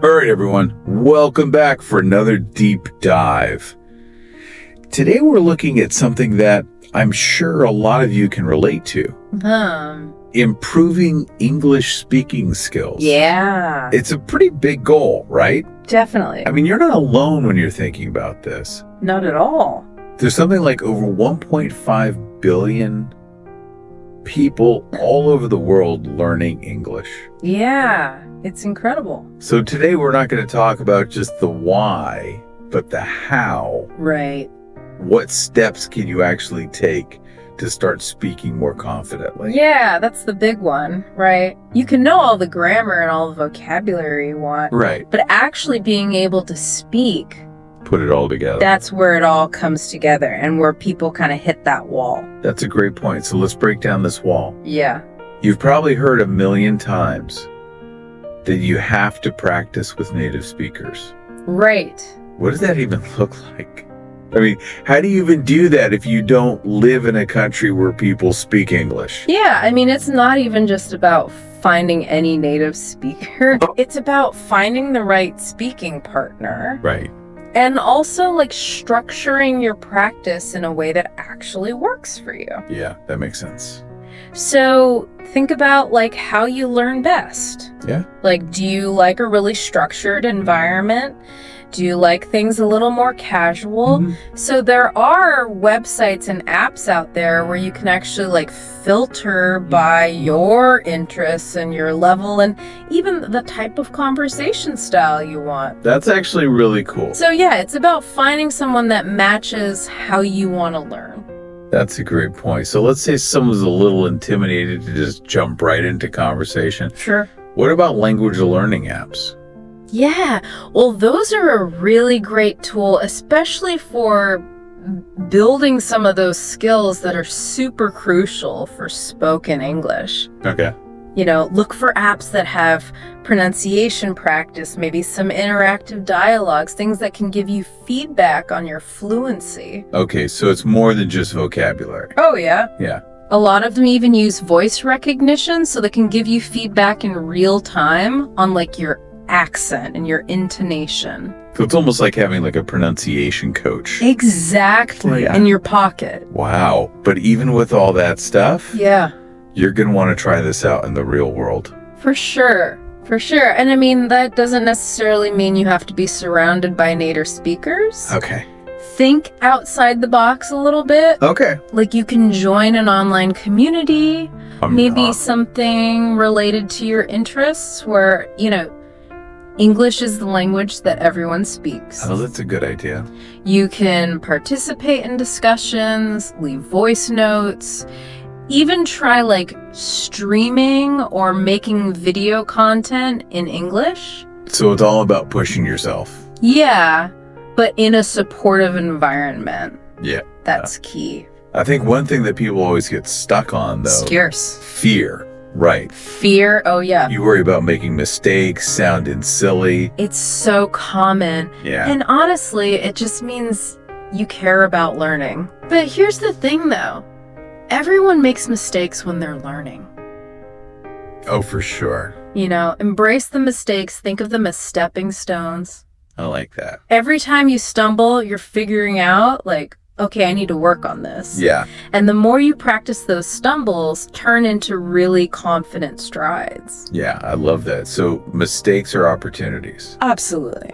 All right, everyone, welcome back for another deep dive. Today we're looking at something that I'm sure a lot of you can relate to. Improving English speaking skills. Yeah. It's a pretty big goal, right? Definitely. I mean, you're not alone when you're thinking about this. Not at all. There's something like over 1.5 billion people all over the world learning English. Yeah, it's incredible. So today we're not going to talk about just the why, but the how. Right. What steps can you actually take to start speaking more confidently? Yeah, that's the big one, right? You can know all the grammar and all the vocabulary you want. Right. But actually being able to speak, Put it all together. that's where it all comes together and where people kind of hit that wall. That's a great point. So let's break down this wall. Yeah. You've probably heard 1,000,000 times that you have to practice with native speakers. Right. What does that even look like? I mean, how do you even do that if you don't live in a country where people speak English? Yeah, I mean, it's not even just about finding any native speaker. It's about finding the right speaking partner. Right. And also like structuring your practice in a way that actually works for you. Yeah, that makes sense. So think about like how you learn best. Yeah. Like, do you like a really structured environment? Do you like things a little more casual? Mm-hmm. So there are websites and apps out there where you can actually like filter by your interests and your level and even the type of conversation style you want. That's actually really cool. So yeah, it's about finding someone that matches how you want to learn. That's a great point. So let's say someone's a little intimidated to just jump right into conversation. Sure. What about language learning apps? Yeah, well, those are a really great tool, especially for building some of those skills that are super crucial for spoken English. Okay. You know, look for apps that have pronunciation practice, maybe some interactive dialogues, things that can give you feedback on your fluency. Okay, so it's more than just vocabulary. Oh, yeah. Yeah. A lot of them even use voice recognition, so they can give you feedback in real time on like your accent and your intonation. So it's almost like having like a pronunciation coach. Exactly. Yeah. In your pocket. Wow. But even with all that stuff, Yeah. you're going to want to try this out in the real world. For sure. For sure. And I mean, that doesn't necessarily mean you have to be surrounded by native speakers. Okay. Think outside the box a little bit. Okay. Like you can join an online community, maybe something related to your interests where, you know, English is the language that everyone speaks. Oh, that's a good idea. You can participate in discussions, leave voice notes, even try like streaming or making video content in English. So it's all about pushing yourself. Yeah, but in a supportive environment. Yeah. That's key. I think one thing that people always get stuck on, though, Scarce. fear. Right. Fear, oh yeah. You worry about making mistakes, sounding silly. It's so common. Yeah. And honestly, it just means you care about learning. But here's the thing though. Everyone makes mistakes when they're learning. Oh, for sure. You know, embrace the mistakes. Think of them as stepping stones. I like that. Every time you stumble, you're figuring out like, okay, I need to work on this. Yeah. And the more you practice those stumbles, turn into really confident strides. Yeah, I love that. So mistakes are opportunities. Absolutely.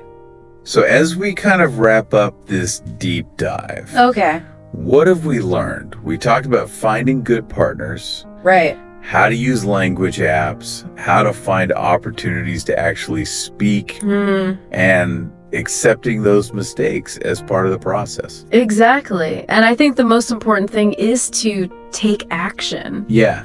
So as we kind of wrap up this deep dive, Okay. what have we learned? We talked about finding good partners, Right. how to use language apps, how to find opportunities to actually speak, and accepting those mistakes as part of the process. Exactly. And I think the most important thing is to take action. Yeah.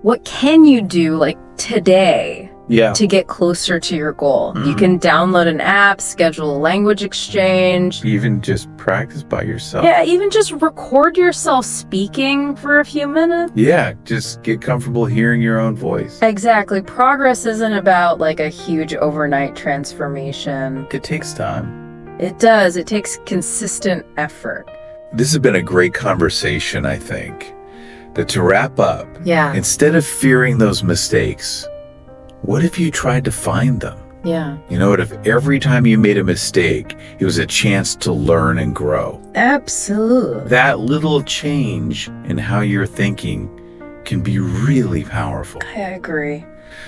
What can you do like today Yeah. to get closer to your goal? You can download an app, schedule a language exchange. Even just practice by yourself. Yeah, even just record yourself speaking for a few minutes. Yeah, just get comfortable hearing your own voice. Exactly. Progress isn't about like a huge overnight transformation. It takes time. It does. It takes consistent effort. This has been a great conversation, I think. That to wrap up, Yeah. instead of fearing those mistakes, what if you tried to find them? Yeah. You know what? If every time you made a mistake, it was a chance to learn and grow. Absolutely. That little change in how you're thinking can be really powerful. I agree.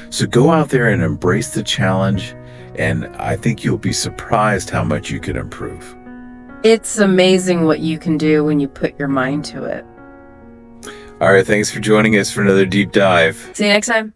So go out there and embrace the challenge, and I think you'll be surprised how much you can improve. It's amazing what you can do when you put your mind to it. All right, thanks for joining us for another deep dive. See you next time.